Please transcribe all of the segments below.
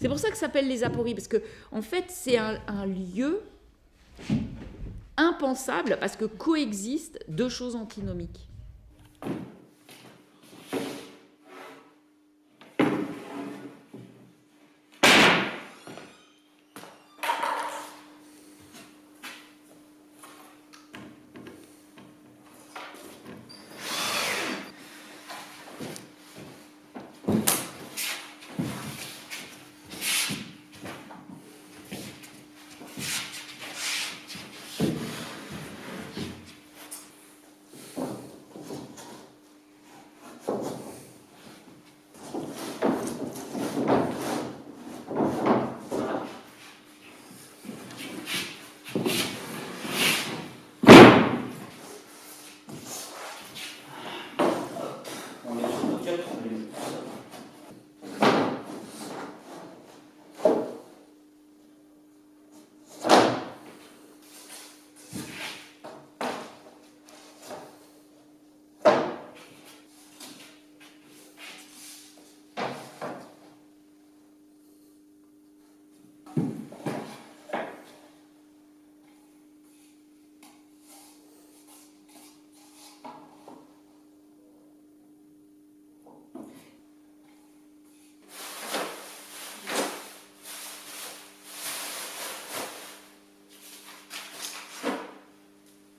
C'est pour ça que ça s'appelle les apories, parce que en fait, c'est un lieu impensable, parce que coexistent deux choses antinomiques.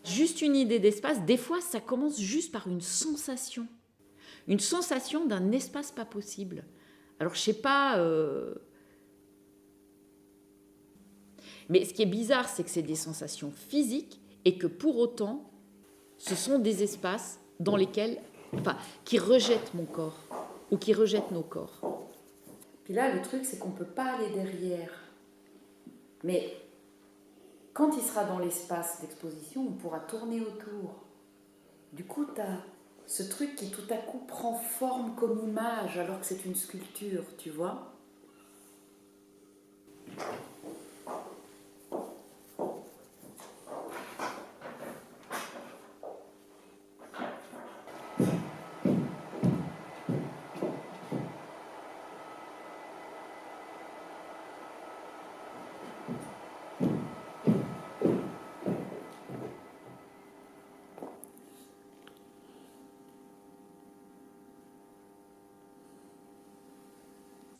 Juste une idée d'espace, des fois ça commence juste par une sensation d'un espace pas possible. Alors je sais pas, mais ce qui est bizarre, c'est que c'est des sensations physiques et que pour autant, ce sont des espaces dans lesquels, enfin, qui rejettent mon corps ou qui rejettent nos corps. Puis là, le truc, c'est qu'on ne peut pas aller derrière. Mais quand il sera dans l'espace d'exposition, on pourra tourner autour. Du coup, tu as ce truc qui tout à coup prend forme comme image alors que c'est une sculpture, tu vois.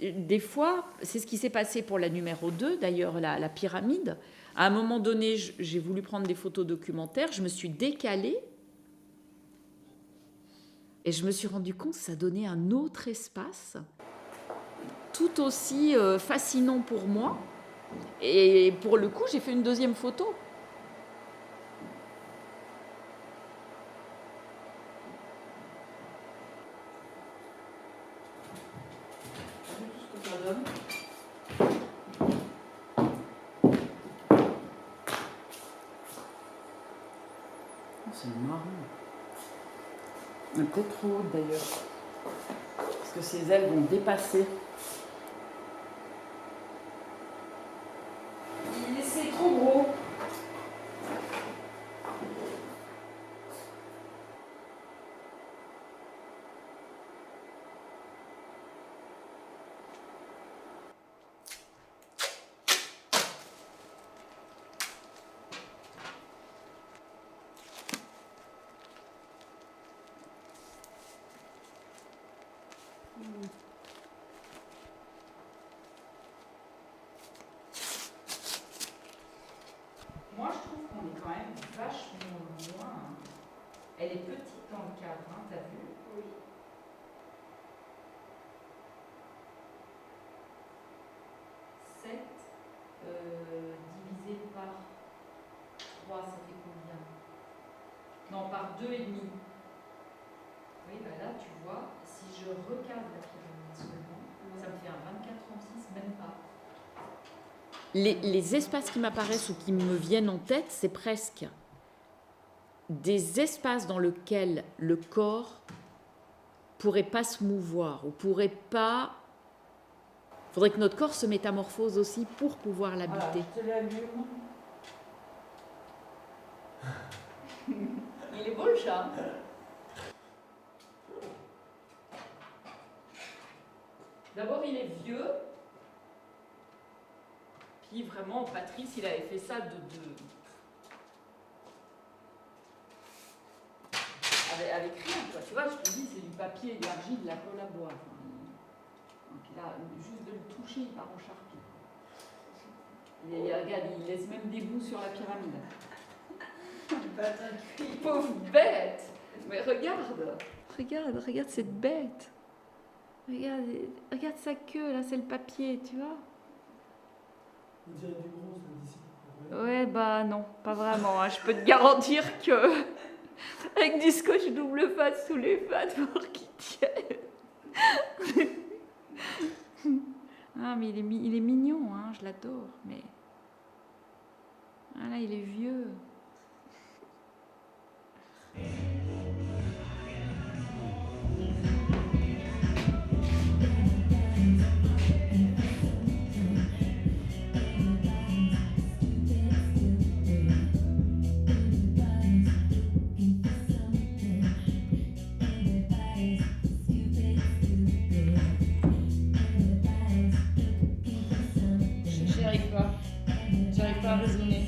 Des fois, c'est ce qui s'est passé pour la numéro 2, d'ailleurs la pyramide. À un moment donné, j'ai voulu prendre des photos documentaires, je me suis décalée et je me suis rendu compte que ça donnait un autre espace, tout aussi fascinant pour moi. Et pour le coup, j'ai fait une deuxième photo. C'est marrant. Un peu trop haute d'ailleurs. Parce que ses ailes vont dépasser. C'est trop gros. Moi, je trouve qu'on est quand même vachement loin. Elle est petite dans le cadre, hein, t'as vu? Oui. Divisé par 3, ça fait combien? Non, par 2,5. Oui, bah là, tu vois, si je regarde la pyramide seulement, ça me fait un 24-36, même pas. Les espaces qui m'apparaissent ou qui me viennent en tête, c'est presque des espaces dans lesquels le corps pourrait pas se mouvoir ou pourrait pas. Il faudrait que notre corps se métamorphose aussi pour pouvoir l'habiter. Voilà, je te l'allume. Il est beau le chat. D'abord, il est vieux. Puis vraiment, Patrice, il avait fait ça avec rien, quoi. Tu vois, je te dis, c'est du papier, de l'argile, de la colle à bois. Donc là, juste de le toucher, il part en charpie. Et regarde, il laisse même des bouts sur la pyramide. Pauvre bête! Mais regarde cette bête. Regarde sa queue, là, c'est le papier, tu vois. On dirait du bronze, d'ici. Ouais, bah non, pas vraiment. Hein. Je peux te garantir que avec du scotch double face sous les pattes pour qu'il tienne. Ah, mais il est mignon, hein, je l'adore, mais... Ah là, il est vieux. J'arrive pas à raisonner.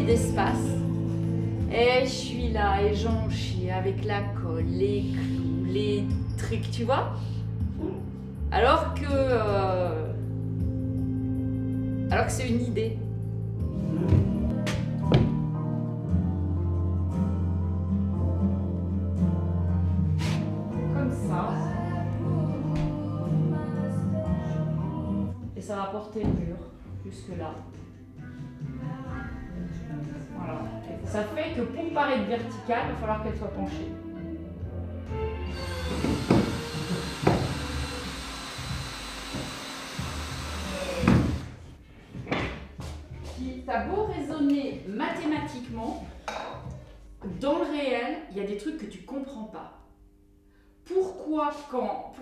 D'espace et je suis là et j'en chie avec la colle, les clous, les trucs, tu vois, alors que c'est une idée. Comme ça, et ça va porter le mur jusque là. Voilà. Ça fait que pour paraître verticale, il va falloir qu'elle soit penchée. Puis, t'as beau raisonner mathématiquement, dans le réel, il y a des trucs que tu comprends pas. Pourquoi quand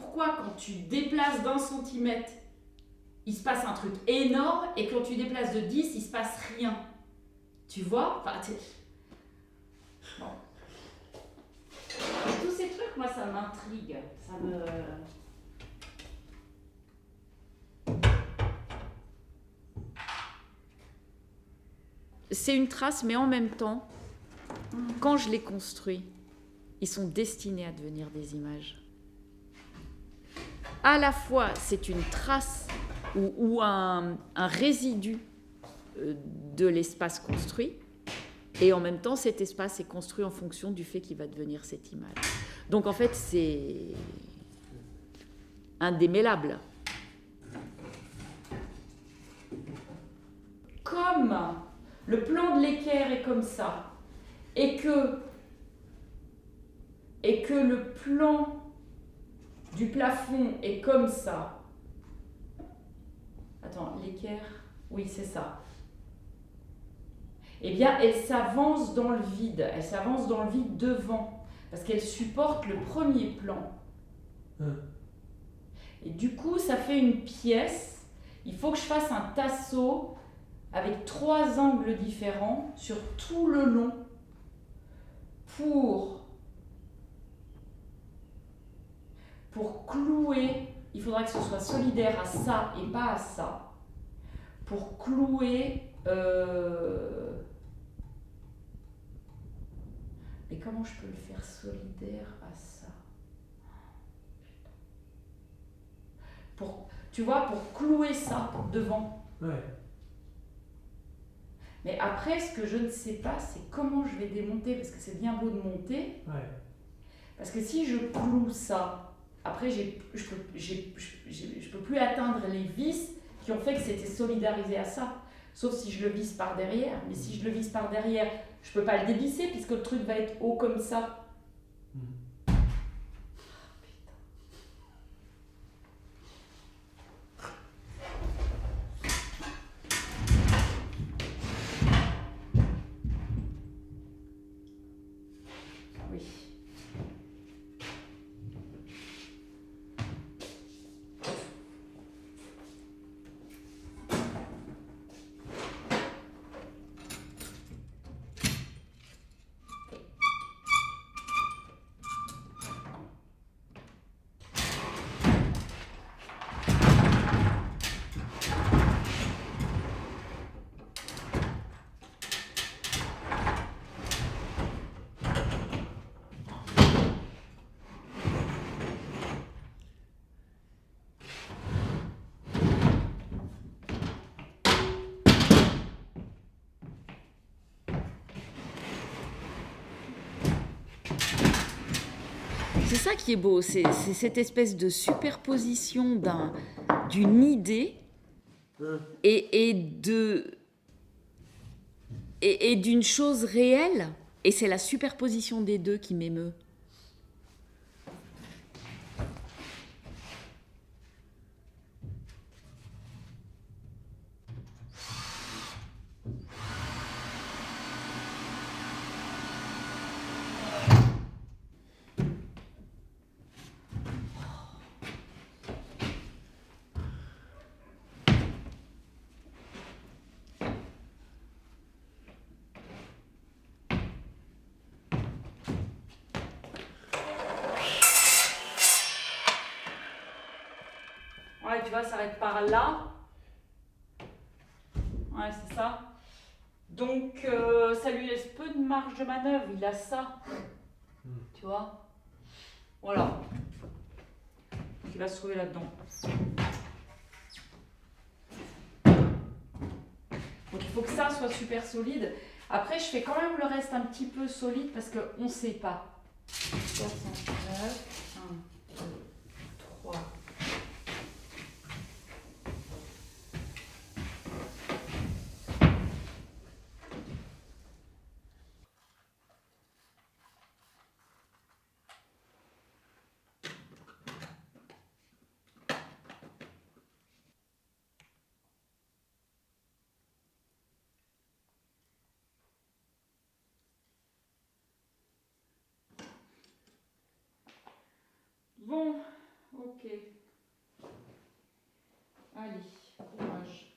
tu déplaces d'1 centimètre, il se passe un truc énorme, et quand tu déplaces de 10, il se passe rien? Tu vois, enfin, bon. Et tous ces trucs, moi, ça m'intrigue. Ça me... C'est une trace, mais en même temps, quand je les construis, ils sont destinés à devenir des images. À la fois, c'est une trace ou un résidu de l'espace construit, et en même temps cet espace est construit en fonction du fait qu'il va devenir cette image. Donc en fait c'est indémêlable. Comme le plan de l'équerre est comme ça, et que le plan du plafond est comme ça. Attends, l'équerre, oui c'est ça. Eh bien, elle s'avance dans le vide. Elle s'avance dans le vide devant. Parce qu'elle supporte le premier plan. Et du coup, ça fait une pièce. Il faut que je fasse un tasseau avec 3 angles différents sur tout le long pour clouer. Il faudra que ce soit solidaire à ça et pas à ça. Pour clouer... Et comment je peux le faire solidaire à ça? Tu vois, pour clouer ça devant. Ouais. Mais après, ce que je ne sais pas, c'est comment je vais démonter, parce que c'est bien beau de monter. Ouais. Parce que si je cloue ça, après, je peux plus atteindre les vis qui ont fait que c'était solidarisé à ça. Sauf si je le visse par derrière. Mais si je le visse par derrière, je peux pas le dévisser puisque le truc va être haut comme ça. Oui. C'est ça qui est beau, c'est cette espèce de superposition d'une idée et d'une chose réelle, et c'est la superposition des deux qui m'émeut. Ouais, tu vois, ça s'arrête par là. Ouais, c'est ça. Donc, ça lui laisse peu de marge de manœuvre. Il a ça. Tu vois? Voilà. Donc, il va se trouver là-dedans. Donc, il faut que ça soit super solide. Après, je fais quand même le reste un petit peu solide parce qu'on ne sait pas. 69, 1, 2, 3. Bon, ok. Allez, courage.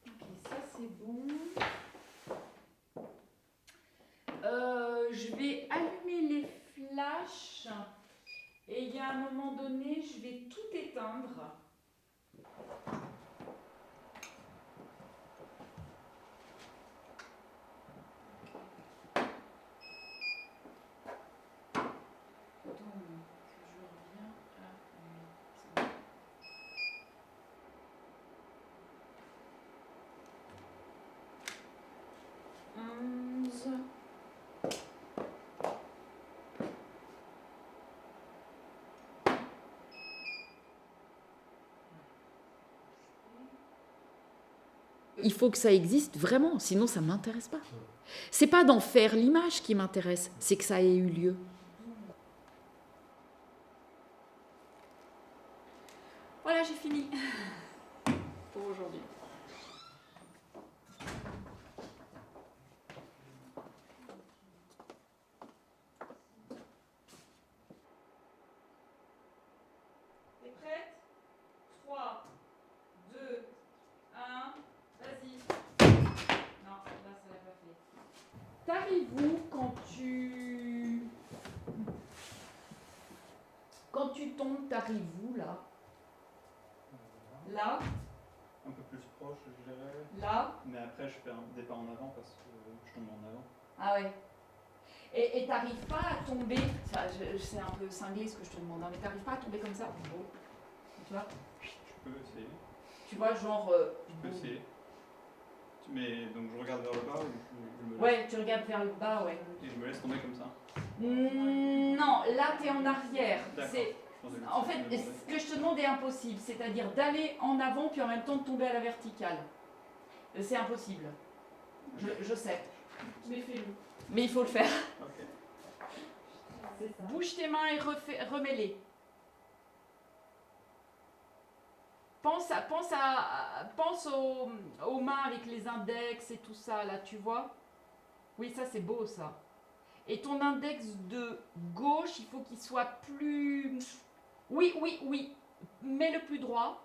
Ok, ça c'est bon. Je vais allumer les flashs et il y a un moment donné, je vais tout éteindre. Il faut que ça existe vraiment, sinon ça ne m'intéresse pas. C'est pas d'en faire l'image qui m'intéresse, c'est que ça ait eu lieu. Voilà, j'ai fini pour aujourd'hui. T'es prête? 3, 2, 1, vas-y. Non, là ça l'a pas fait. T'arrives où quand tu tombes, t'arrives où là? Là? Un peu plus proche, je dirais. Là? Mais après, je fais un départ en avant parce que je tombe en avant. Ah ouais. Et t'arrives pas à tomber, c'est un peu cinglé ce que je te demande, hein, mais t'arrives pas à tomber comme ça. Oh. Tu vois? Je peux essayer. Tu vois, genre. Je peux essayer. Mais donc je regarde vers le bas ou je me laisse, Ouais, tu regardes vers le bas, ouais. et je me laisse tomber comme ça. Non, là, tu es en arrière. D'accord. C'est... Je pensais que En c'était fait, ce que je me ce que je te demande est impossible, c'est-à-dire d'aller en avant puis en même temps de tomber à la verticale. C'est impossible. Je sais. Mais fais-le. Mais il faut le faire. Ok. C'est ça. Bouge tes mains et remets-les. Pense aux mains avec les index et tout ça, là, tu vois? Oui, ça, c'est beau, ça. Et ton index de gauche, il faut qu'il soit plus... Oui. Mets-le plus droit.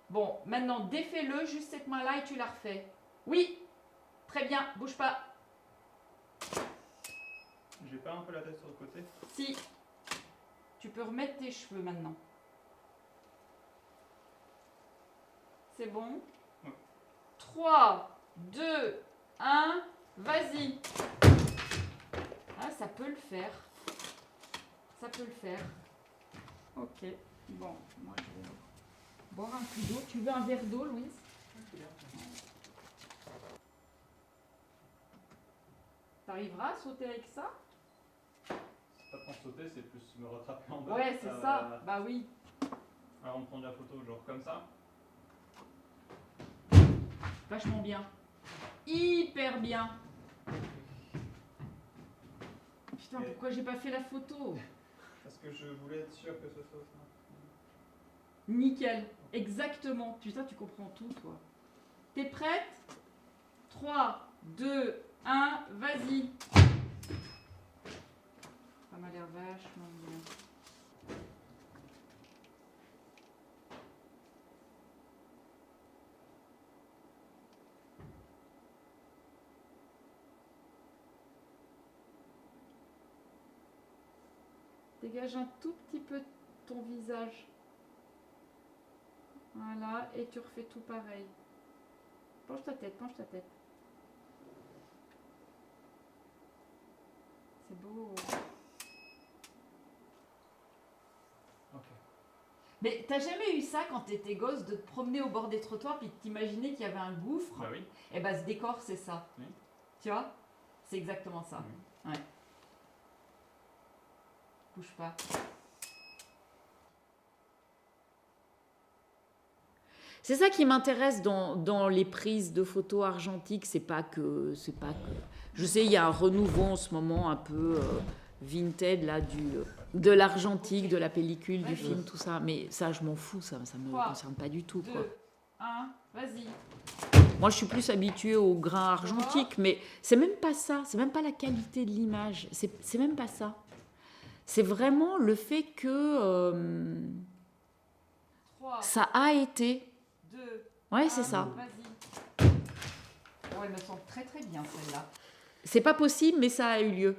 Bon, maintenant, défais-le, juste cette main-là, et tu la refais. Oui, très bien, bouge pas. J'ai pas un peu la tête sur le côté? Si, tu peux remettre tes cheveux maintenant. C'est bon? Ouais. 3, 2, 1, vas-y. Ah, ça peut le faire. Ça peut le faire. Ok, bon, moi je vais boire un coup d'eau. Tu veux un verre d'eau, Louise? T'arriveras à sauter avec ça? C'est pas tant sauter, c'est plus me rattraper en bas. Ouais, c'est ça. Bah oui. Avant de prendre la photo, genre comme ça. Vachement bien. Hyper bien. Putain, pourquoi j'ai pas fait la photo? Parce que je voulais être sûr que ce soit ça. Nickel. Exactement. Putain, tu comprends tout, toi. T'es prête? 3, 2, 1, vas-y. Ça m'a l'air vachement bien. Dégage un tout petit peu ton visage. Voilà, et tu refais tout pareil. Penche ta tête, penche ta tête. C'est beau. Ok. Mais t'as jamais eu ça quand t'étais gosse de te promener au bord des trottoirs puis de t'imaginer qu'il y avait un gouffre? Bah oui. Et bah ce décor c'est ça. Oui. Tu vois? C'est exactement ça. Oui. Ouais. Bouge pas. C'est ça qui m'intéresse dans les prises de photos argentiques, c'est pas que... Je sais, il y a un renouveau en ce moment un peu vintage là, de l'argentique, de la pellicule, du film, tout ça. Mais ça, je m'en fous, ça me concerne pas du tout, quoi. 2, 1, vas-y. Moi, je suis plus habituée au grain argentique, mais c'est même pas ça, c'est même pas la qualité de l'image, c'est même pas ça. C'est vraiment le fait que 3, ça a été... 2, Ouais, c'est ça. Vas-y. Oh, elle me semble très très bien celle-là. C'est pas possible, mais ça a eu lieu.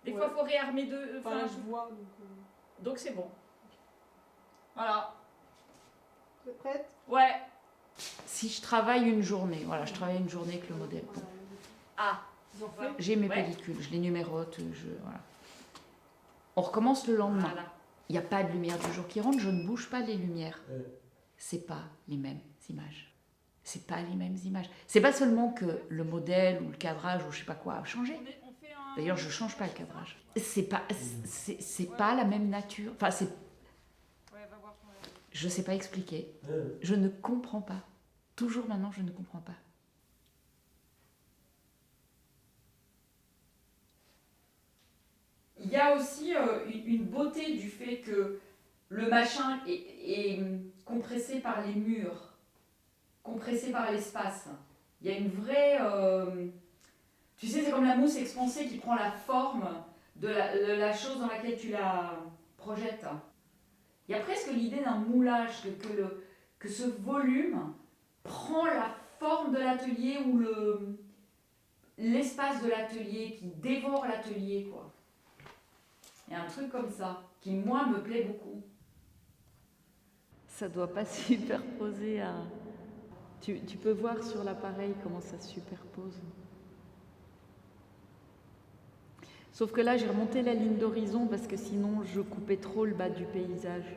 Des fois, il faut réarmer deux. Enfin, là, je vois. Donc c'est bon. Voilà. Tu es prête? Ouais. Si je travaille une journée, voilà, je travaille une journée avec le modèle. Bon. Ah, Ils ont fait. j'ai mes Ouais. pellicules, je les numérote, voilà. On recommence le lendemain. Voilà. Il n'y a pas de lumière du jour qui rentre, je ne bouge pas les lumières. C'est pas les mêmes images. C'est pas les mêmes images. C'est pas seulement que le modèle ou le cadrage ou je sais pas quoi a changé. On fait un... D'ailleurs, je change pas le cadrage. C'est pas la même nature. Enfin, c'est, Ouais, va voir ton... je sais pas expliquer. Je ne comprends pas. Toujours maintenant, je ne comprends pas. Il y a aussi une beauté du fait que le machin est compressé par les murs, compressé par l'espace. Il y a une vraie... tu sais, c'est comme la mousse expansée qui prend la forme de la chose dans laquelle tu la projettes. Il y a presque l'idée d'un moulage, que ce volume prend la forme de l'atelier ou l'espace de l'atelier, qui dévore l'atelier, quoi. Il y a un truc comme ça, qui moi me plaît beaucoup. Ça doit pas se superposer à... Tu peux voir sur l'appareil comment ça se superpose. Sauf que là, j'ai remonté la ligne d'horizon parce que sinon, je coupais trop le bas du paysage.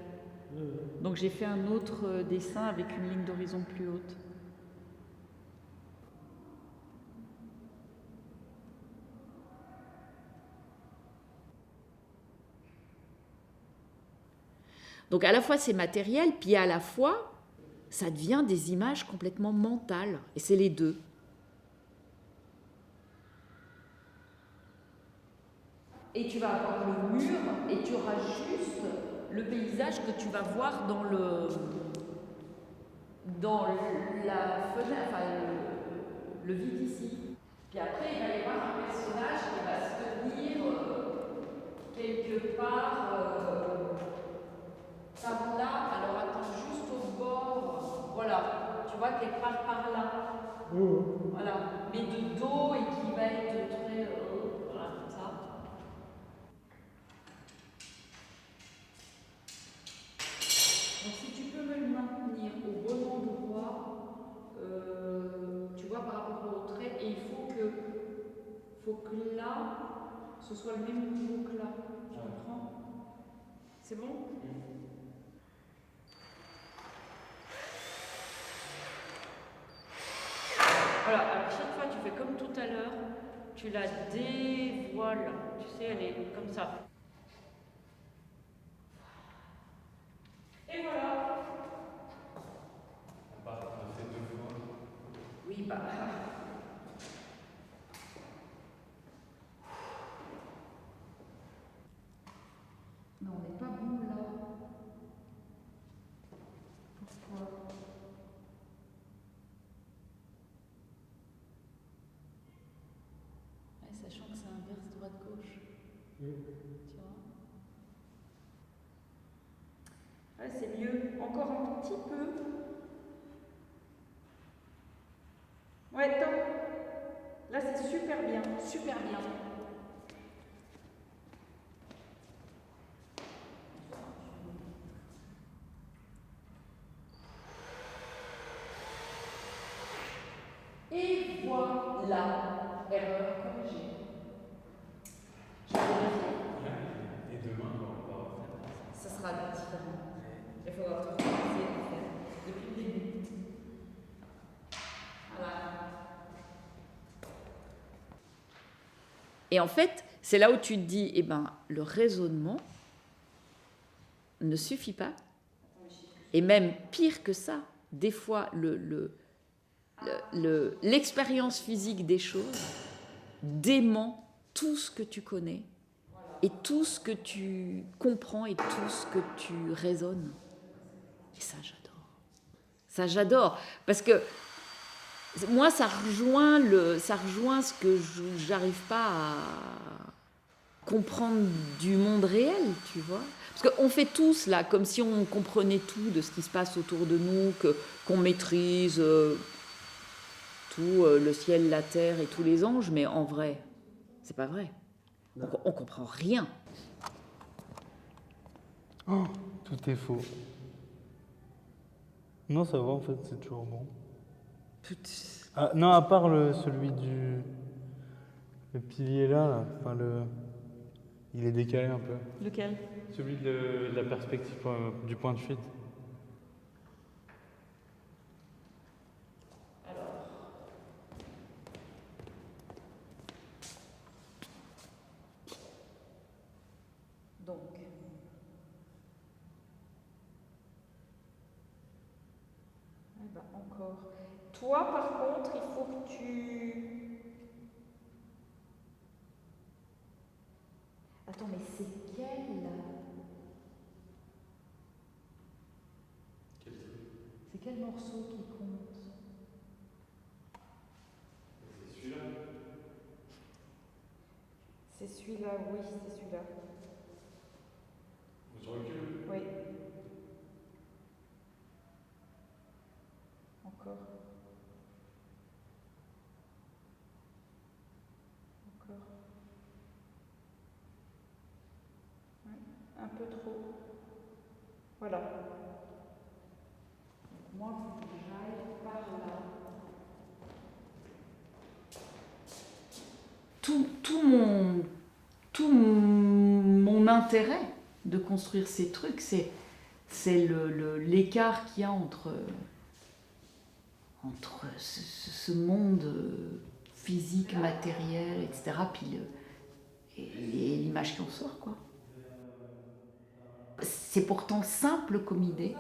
Donc j'ai fait un autre dessin avec une ligne d'horizon plus haute. Donc à la fois c'est matériel, puis à la fois ça devient des images complètement mentales. Et c'est les deux. Et tu vas avoir le mur et tu auras juste le paysage que tu vas voir dans la fenêtre, enfin le vide ici. Puis après, il va y avoir un personnage qui va se tenir quelque part par là. Alors attends, juste au bord. Voilà, tu vois, quelque part par là. Voilà, mais de dos et qui va être très. Voilà, comme ça. Donc si tu peux me le maintenir au bon endroit, tu vois, par rapport au trait, et il faut que là, ce soit le même niveau que là. Tu comprends? C'est bon? Voilà, alors chaque fois tu fais comme tout à l'heure, tu la dévoiles. Tu sais, elle est comme ça. Et voilà. On le fait 2 fois. Oui, bah. Mais on n'est pas bon là. Pourquoi? Ouais, sachant que c'est inverse droite-gauche. Tu vois? Ouais, c'est mieux. Encore un petit peu. Ouais, top. Là, c'est super bien. Super bien. Et voilà, erreur corrigée. Je vais vérifier. Et demain, on va refaire. Ça sera différent. Il faudra tout recommencer à faire depuis le début. Voilà. Et en fait, c'est là où tu te dis, eh ben, le raisonnement ne suffit pas. Et même pire que ça, des fois, l'expérience physique des choses dément tout ce que tu connais et tout ce que tu comprends et tout ce que tu raisonnes. Et ça, j'adore. Ça, j'adore. Parce que moi, ça rejoint ce que j'arrive pas à comprendre du monde réel, tu vois. Parce qu'on fait tous là, comme si on comprenait tout de ce qui se passe autour de nous, qu'on maîtrise tout, le ciel, la terre et tous les anges, mais en vrai, c'est pas vrai. On comprend rien. Oh, tout est faux. Non, ça va en fait, c'est toujours bon. Ah, non, à part celui le pilier là, enfin il est décalé un peu. Lequel? Celui de la perspective du point de fuite. Donc, eh ben encore. Toi, par contre, il faut que tu... Attends, mais c'est quel là? C'est quel morceau qui compte? C'est celui-là. C'est celui-là, oui, c'est celui-là. Je recule. Oui. Encore. Encore. Ouais, un peu trop. Voilà. Donc moi, il faut que j'aille par là. l'intérêt de construire ces trucs, c'est l'écart qu'il y a entre ce monde physique, matériel, etc., puis et l'image qui en sort, quoi. C'est pourtant simple comme idée,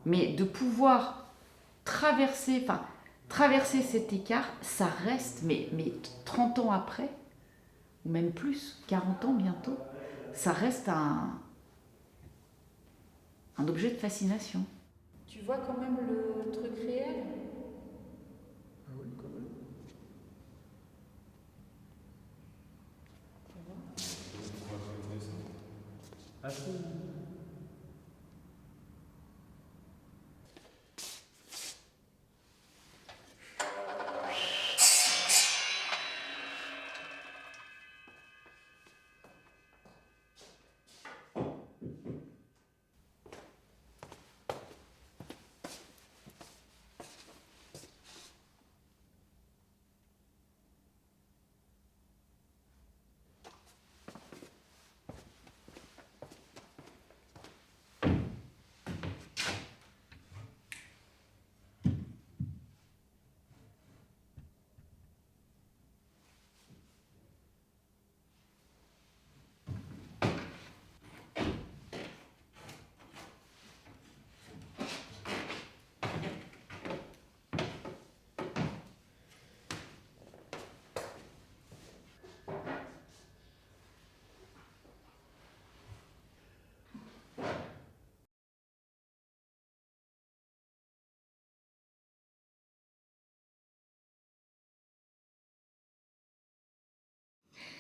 mais de pouvoir traverser cet écart, ça reste, mais 30 ans après, ou même plus, 40 ans bientôt, ça reste un objet de fascination. Tu vois quand même le truc réel? Ah oui, quand même. Ah, si.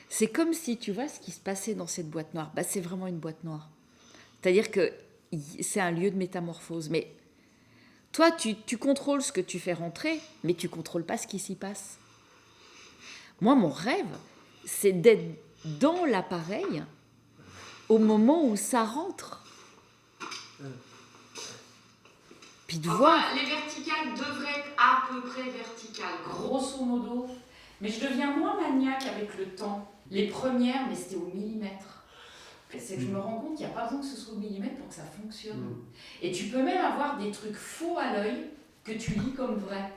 C'est comme si, tu vois, ce qui se passait dans cette boîte noire, bah, c'est vraiment une boîte noire. C'est-à-dire que c'est un lieu de métamorphose. Mais toi, tu contrôles ce que tu fais rentrer, mais tu ne contrôles pas ce qui s'y passe. Moi, mon rêve, c'est d'être dans l'appareil au moment où ça rentre. Puis de voir. Les verticales devraient être à peu près verticales, grosso modo. Mais je deviens moins maniaque avec le temps. Les premières, mais c'était au millimètre. C'est que je me rends compte qu'il n'y a pas besoin que ce soit au millimètre pour que ça fonctionne. Et tu peux même avoir des trucs faux à l'œil que tu lis comme vrais.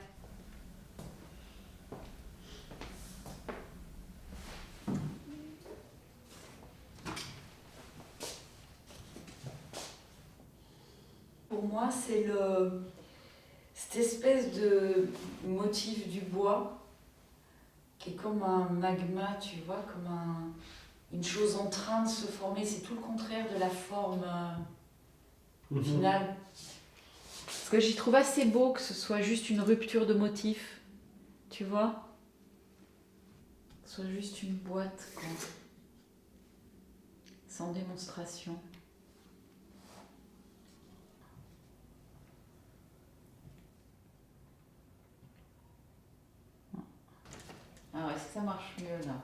Pour moi, c'est cette espèce de motif du bois qui est comme un magma, tu vois, comme une chose en train de se former. C'est tout le contraire de la forme finale. Parce que j'y trouve assez beau que ce soit juste une rupture de motif, tu vois, que ce soit juste une boîte, quoi. Sans démonstration. Ah ouais, est-ce que ça marche mieux là?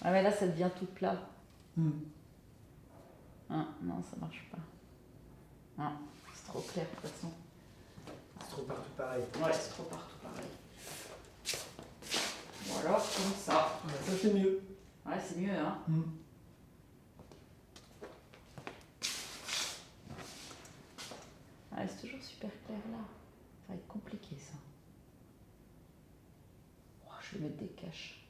Ah mais là ça devient tout plat. Ah, non, ça marche pas. Ah, c'est trop clair de toute façon. C'est trop partout pareil. Ouais, c'est trop partout pareil. Ou alors comme ça. Ah, ça c'est mieux. Ouais, c'est mieux, hein. Ouais, c'est toujours super clair là. Ça va être compliqué ça. Oh, je vais mettre des caches.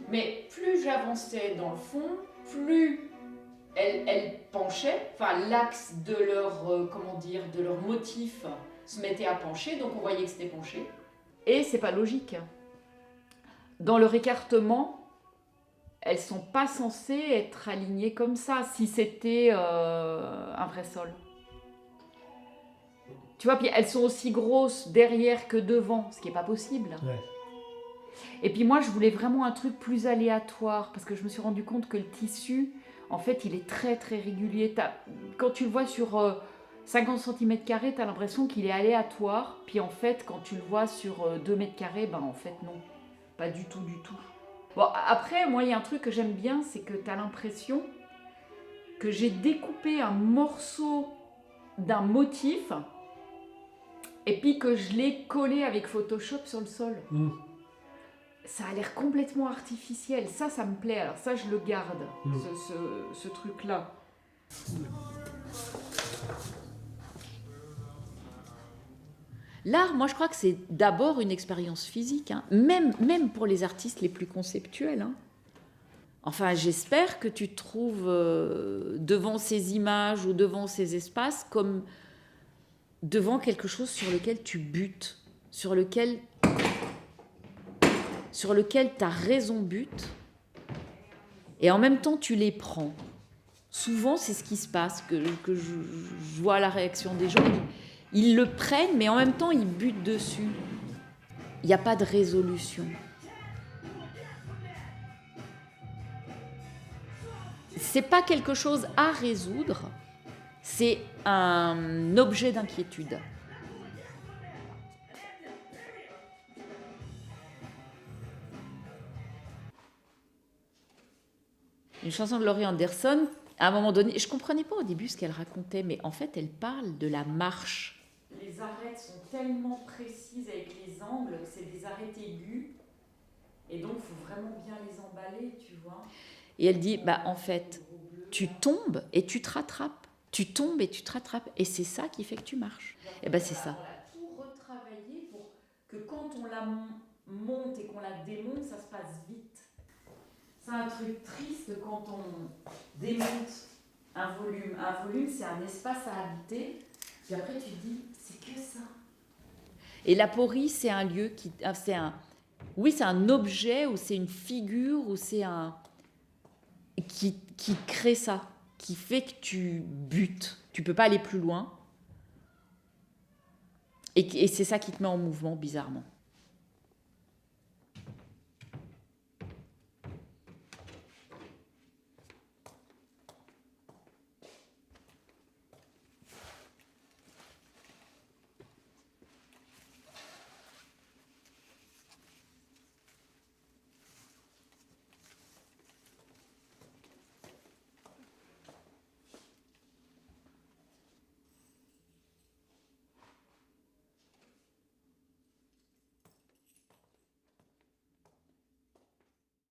Mais plus j'avançais dans le fond, plus elles penchaient, enfin l'axe de leur, de leur motif se mettait à pencher, donc on voyait que c'était penché. Et c'est pas logique. Dans leur écartement, elles sont pas censées être alignées comme ça, si c'était un vrai sol. Tu vois, puis elles sont aussi grosses derrière que devant, ce qui n'est pas possible. Ouais. Et puis moi, je voulais vraiment un truc plus aléatoire, parce que je me suis rendu compte que le tissu, en fait, il est très très régulier. Quand tu le vois sur 50 cm², tu as l'impression qu'il est aléatoire, puis en fait, quand tu le vois sur 2 mètres carrés, ben en fait non, pas du tout du tout. Bon, après, moi, il y a un truc que j'aime bien, c'est que tu as l'impression que j'ai découpé un morceau d'un motif, et puis que je l'ai collé avec Photoshop sur le sol. Ça a l'air complètement artificiel. Ça me plaît. Alors ça, je le garde, ce truc-là. L'art, moi, je crois que c'est d'abord une expérience physique, hein. Même pour les artistes les plus conceptuels, hein. Enfin, j'espère que tu te trouves devant ces images ou devant ces espaces comme devant quelque chose sur lequel tu butes, sur lequel ta raison bute, et en même temps tu les prends. Souvent c'est ce qui se passe, que je vois la réaction des gens, ils le prennent mais en même temps ils butent dessus. Il n'y a pas de résolution. C'est pas quelque chose à résoudre, c'est un objet d'inquiétude. Une chanson de Laurie Anderson, à un moment donné, je ne comprenais pas au début ce qu'elle racontait, mais en fait, elle parle de la marche. Les arêtes sont tellement précises avec les angles que c'est des arêtes aiguës, et donc il faut vraiment bien les emballer, tu vois. Et elle dit, bah en fait, tu tombes et tu te rattrapes. Tu tombes et tu te rattrapes, et c'est ça qui fait que tu marches. Et ben c'est ça. On a tout retravaillé pour que quand on la monte et qu'on la démonte, ça se passe vite. C'est un truc triste quand on démonte un volume. Un volume, c'est un espace à habiter. Puis après, tu te dis, c'est que ça. Et l'aporie, c'est un lieu qui... c'est un objet, ou c'est une figure, ou c'est un... qui crée ça, qui fait que tu butes. Tu ne peux pas aller plus loin. Et c'est ça qui te met en mouvement, bizarrement.